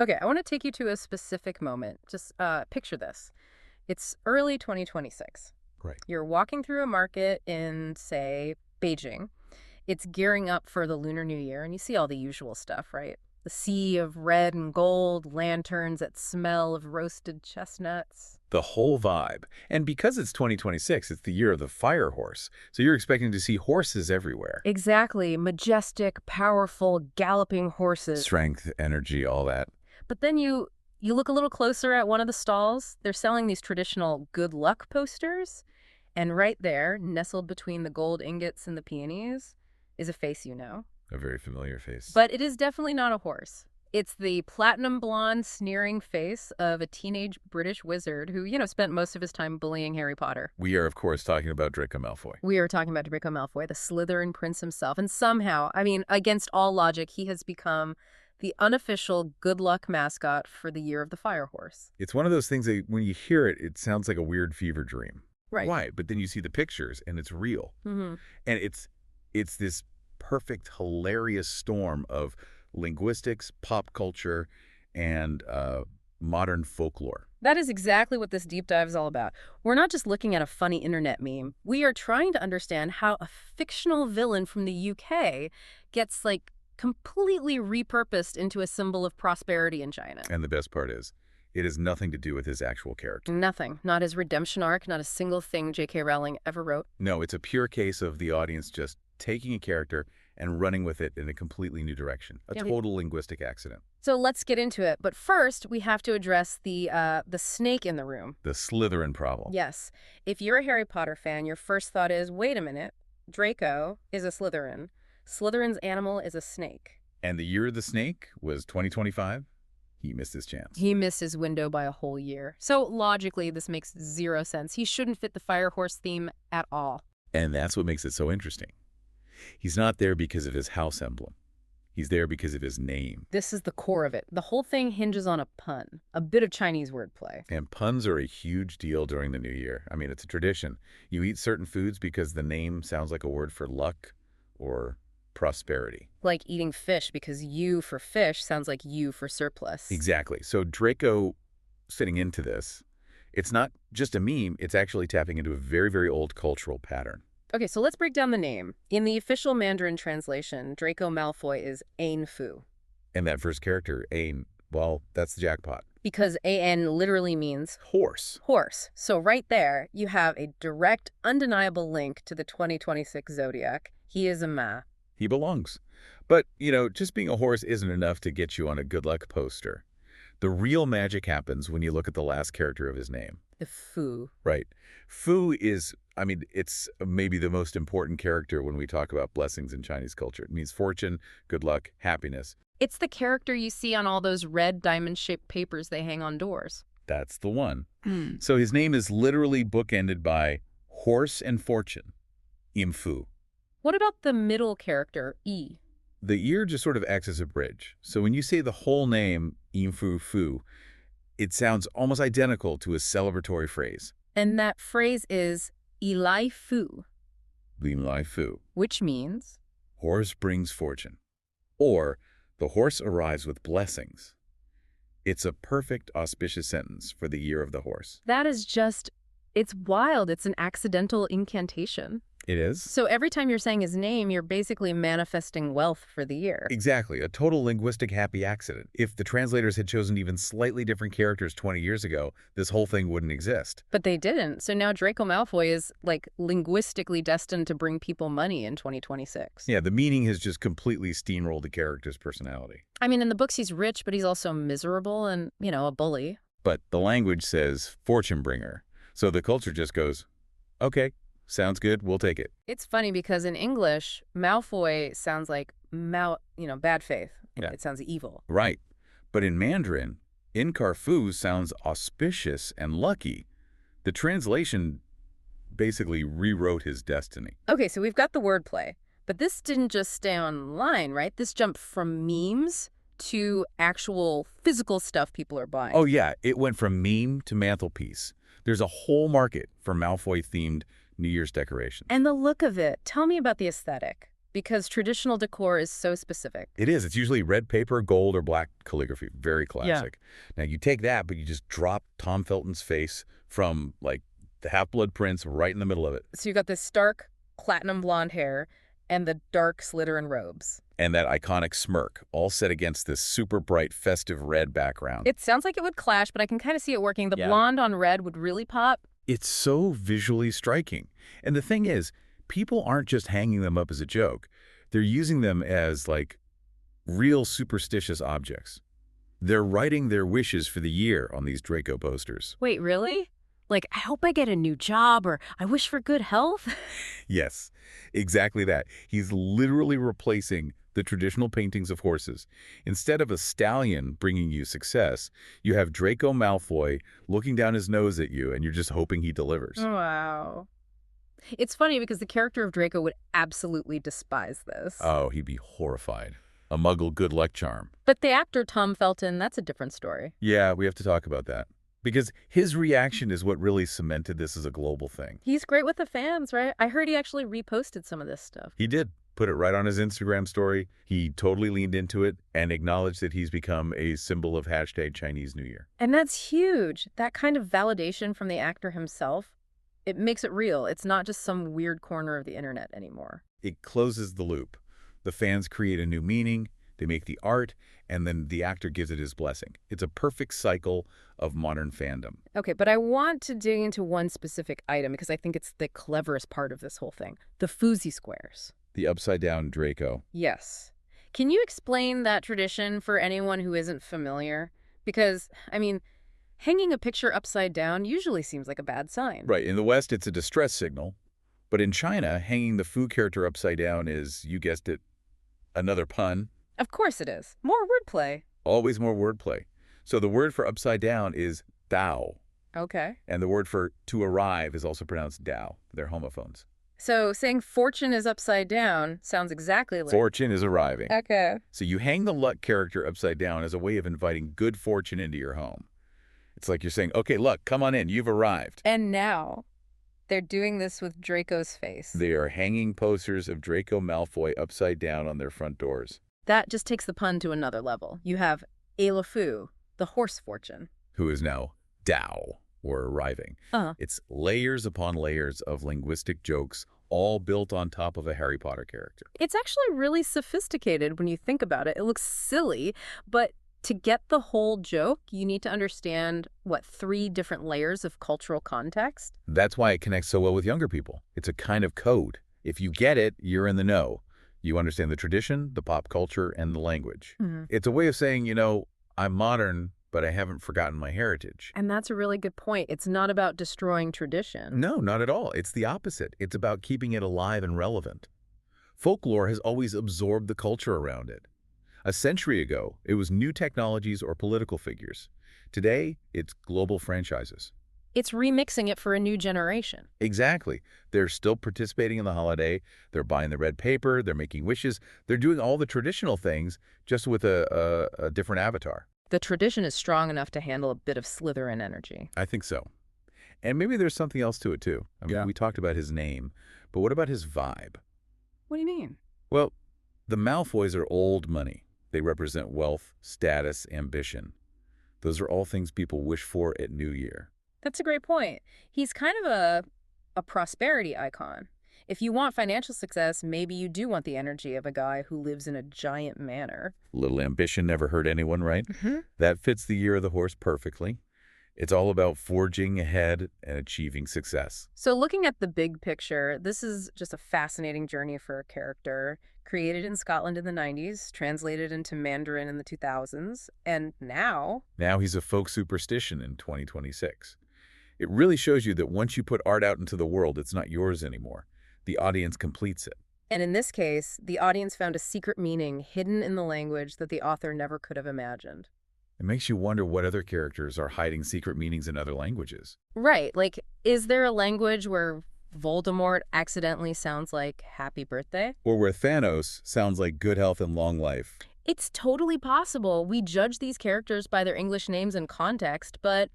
Okay, I want to take you to a specific moment. Just picture this. It's early 2026. Right. You're walking through a market in, say, Beijing. It's gearing up for the Lunar New Year, and you see all the usual stuff, right? The sea of red and gold, lanterns that smell of roasted chestnuts. The whole vibe. And because it's 2026, it's the year of the fire horse. So you're expecting to see horses everywhere. Exactly. Majestic, powerful, galloping horses. Strength, energy, all that. But then you look a little closer at one of the stalls. They're selling these traditional good luck posters. And right there, nestled between the gold ingots and the peonies, is a face you know. A very familiar face. But it is definitely not a horse. It's the platinum blonde, sneering face of a teenage British wizard who, spent most of his time bullying Harry Potter. We are, of course, talking about Draco Malfoy. We are talking about Draco Malfoy, the Slytherin prince himself. And somehow, against all logic, he has become the unofficial good luck mascot for the year of the fire horse. It's one of those things that when you hear it, it sounds like a weird fever dream. Right. Why? But then you see the pictures and it's real. Mm-hmm. And it's this perfect, hilarious storm of linguistics, pop culture, and modern folklore. That is exactly what this deep dive is all about. We're not just looking at a funny internet meme. We are trying to understand how a fictional villain from the UK gets, completely repurposed into a symbol of prosperity in China. And the best part is, it has nothing to do with his actual character. Nothing. Not his redemption arc, not a single thing J.K. Rowling ever wrote. No, it's a pure case of the audience just taking a character and running with it in a completely new direction. A total linguistic accident. So let's get into it. But first, we have to address the snake in the room. The Slytherin problem. Yes. If you're a Harry Potter fan, your first thought is, wait a minute, Draco is a Slytherin. Slytherin's animal is a snake. And the year of the snake was 2025? He missed his chance. He missed his window by a whole year. So logically, this makes zero sense. He shouldn't fit the fire horse theme at all. And that's what makes it so interesting. He's not there because of his house emblem. He's there because of his name. This is the core of it. The whole thing hinges on a pun, a bit of Chinese wordplay. And puns are a huge deal during the new year. It's a tradition. You eat certain foods because the name sounds like a word for luck or prosperity. Like eating fish because U for fish sounds like U for surplus. Exactly. So Draco fitting into this, it's not just a meme, it's actually tapping into a very, very old cultural pattern. Okay, so let's break down the name. In the official Mandarin translation, Draco Malfoy is Ain Fu. And that first character, Ain, well, that's the jackpot. Because A-N literally means horse. Horse. So right there, you have a direct, undeniable link to the 2026 zodiac. He is a ma. He belongs. But, just being a horse isn't enough to get you on a good luck poster. The real magic happens when you look at the last character of his name. The Fu. Right. Fu is, it's maybe the most important character when we talk about blessings in Chinese culture. It means fortune, good luck, happiness. It's the character you see on all those red diamond-shaped papers they hang on doors. That's the one. So his name is literally bookended by horse and fortune, Im Fu. What about the middle character, Yi? The ear just sort of acts as a bridge. So when you say the whole name, Im Fu Fu, it sounds almost identical to a celebratory phrase. And that phrase is Ilai Fu. Lin Lai Fu. Which means? Horse brings fortune. Or the horse arrives with blessings. It's a perfect auspicious sentence for the year of the horse. That is just, it's wild. It's an accidental incantation. It is? So every time you're saying his name, you're basically manifesting wealth for the year. Exactly. A total linguistic happy accident. If the translators had chosen even slightly different characters 20 years ago, this whole thing wouldn't exist. But they didn't. So now Draco Malfoy is, linguistically destined to bring people money in 2026. Yeah, the meaning has just completely steamrolled the character's personality. In the books, he's rich, but he's also miserable and, a bully. But the language says fortune bringer. So the culture just goes, okay. Sounds good. We'll take it. It's funny because in English, Malfoy sounds like bad faith. Yeah. It sounds evil. Right. But in Mandarin, Inkar Fu sounds auspicious and lucky. The translation basically rewrote his destiny. Okay, so we've got the wordplay. But this didn't just stay online, right? This jumped from memes to actual physical stuff people are buying. Oh, yeah. It went from meme to mantelpiece. There's a whole market for Malfoy-themed New Year's decorations. And the look of it. Tell me about the aesthetic. because traditional decor is so specific. It is. It's usually red paper, gold, or black calligraphy. Very classic. Now, you take that, but you just drop Tom Felton's face from, like, the Half-Blood Prince right in the middle of it. So you got this stark platinum blonde hair and the dark Slytherin robes. And that iconic smirk, all set against this super bright, festive red background. It sounds like it would clash, but I can kind of see it working. The blonde on red would really pop. It's so visually striking. And the thing is, people aren't just hanging them up as a joke. They're using them as, like, real superstitious objects. They're writing their wishes for the year on these Draco posters. Wait, really? Like, I hope I get a new job, or I wish for good health? Yes, exactly that. He's literally replacing the traditional paintings of horses. Instead of a stallion bringing you success, you have Draco Malfoy looking down his nose at you, and you're just hoping he delivers. Wow. It's funny because the character of Draco would absolutely despise this. Oh, he'd be horrified. A muggle good luck charm. But the actor Tom Felton, that's a different story. Yeah, we have to talk about that. Because his reaction is what really cemented this as a global thing. He's great with the fans, right? I heard he actually reposted some of this stuff. He did. Put it right on his Instagram story. He totally leaned into it and acknowledged that he's become a symbol of hashtag Chinese New Year. And that's huge. That kind of validation from the actor himself, it makes it real. It's not just some weird corner of the internet anymore. It closes the loop. The fans create a new meaning, they make the art, and then the actor gives it his blessing. It's a perfect cycle of modern fandom. Okay, but I want to dig into one specific item because I think it's the cleverest part of this whole thing. The fousey squares. The upside-down Draco. Yes. Can you explain that tradition for anyone who isn't familiar? Because, I mean, hanging a picture upside down usually seems like a bad sign. Right. In the West, it's a distress signal. But in China, hanging the Fu character upside down is, you guessed it, another pun. Of course it is. More wordplay. Always more wordplay. So the word for upside down is dao. Okay. And the word for to arrive is also pronounced dao. They're homophones. So saying fortune is upside down sounds exactly like... Fortune is arriving. Okay. So you hang the luck character upside down as a way of inviting good fortune into your home. It's like you're saying, okay, luck, come on in, you've arrived. And now they're doing this with Draco's face. They are hanging posters of Draco Malfoy upside down on their front doors. That just takes the pun to another level. You have Fu, the horse fortune. Who is now Dao, or arriving. It's layers upon layers of linguistic jokes, all built on top of a Harry Potter character. It's actually really sophisticated when you think about it. It looks silly, but to get the whole joke, you need to understand, 3 different layers of cultural context? That's why it connects so well with younger people. It's a kind of code. If you get it, you're in the know. You understand the tradition, the pop culture, and the language. It's a way of saying, I'm modern, but I haven't forgotten my heritage. And that's a really good point. It's not about destroying tradition. No, not at all. It's the opposite. It's about keeping it alive and relevant. Folklore has always absorbed the culture around it. A century ago, it was new technologies or political figures. Today, it's global franchises. It's remixing it for a new generation. Exactly. They're still participating in the holiday. They're buying the red paper. They're making wishes. They're doing all the traditional things, just with a different avatar. The tradition is strong enough to handle a bit of Slytherin energy. I think so. And maybe there's something else to it, too. I mean, we talked about his name, but what about his vibe? What do you mean? Well, the Malfoys are old money. They represent wealth, status, ambition. Those are all things people wish for at New Year. That's a great point. He's kind of a prosperity icon. If you want financial success, maybe you do want the energy of a guy who lives in a giant manor. Little ambition never hurt anyone, right? That fits the year of the horse perfectly. It's all about forging ahead and achieving success. So looking at the big picture, this is just a fascinating journey for a character. Created in Scotland in the 90s, translated into Mandarin in the 2000s, and now... Now he's a folk superstition in 2026. It really shows you that once you put art out into the world, it's not yours anymore. The audience completes it. And in this case, the audience found a secret meaning hidden in the language that the author never could have imagined. It makes you wonder what other characters are hiding secret meanings in other languages. Right. Like, is there a language where Voldemort accidentally sounds like happy birthday? Or where Thanos sounds like good health and long life? It's totally possible. We judge these characters by their English names and context, but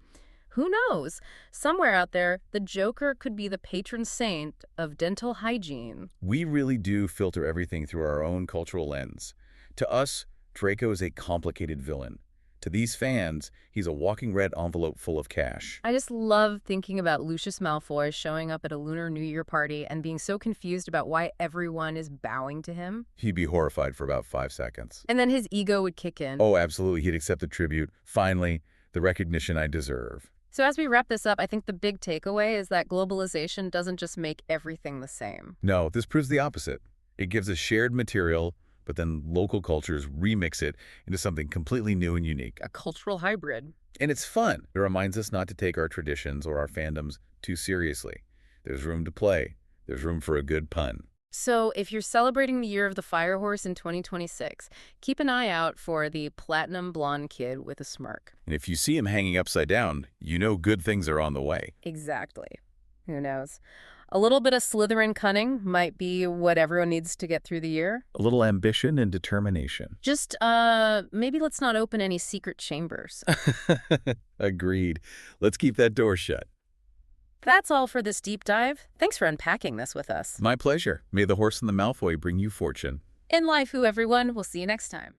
Who knows? Somewhere out there, the Joker could be the patron saint of dental hygiene. We really do filter everything through our own cultural lens. To us, Draco is a complicated villain. To these fans, he's a walking red envelope full of cash. I just love thinking about Lucius Malfoy showing up at a Lunar New Year party and being so confused about why everyone is bowing to him. He'd be horrified for about 5 seconds. And then his ego would kick in. Oh, absolutely. He'd accept the tribute. Finally, the recognition I deserve. So as we wrap this up, I think the big takeaway is that globalization doesn't just make everything the same. No, this proves the opposite. It gives us shared material, but then local cultures remix it into something completely new and unique. A cultural hybrid. And it's fun. It reminds us not to take our traditions or our fandoms too seriously. There's room to play. There's room for a good pun. So if you're celebrating the Year of the Fire Horse in 2026, keep an eye out for the platinum blonde kid with a smirk. And if you see him hanging upside down, you know good things are on the way. Exactly. Who knows? A little bit of Slytherin cunning might be what everyone needs to get through the year. A little ambition and determination. Just, maybe let's not open any secret chambers. Agreed. Let's keep that door shut. That's all for this deep dive. Thanks for unpacking this with us. My pleasure. May the horse and the Malfoy bring you fortune. In life, everyone. We'll see you next time.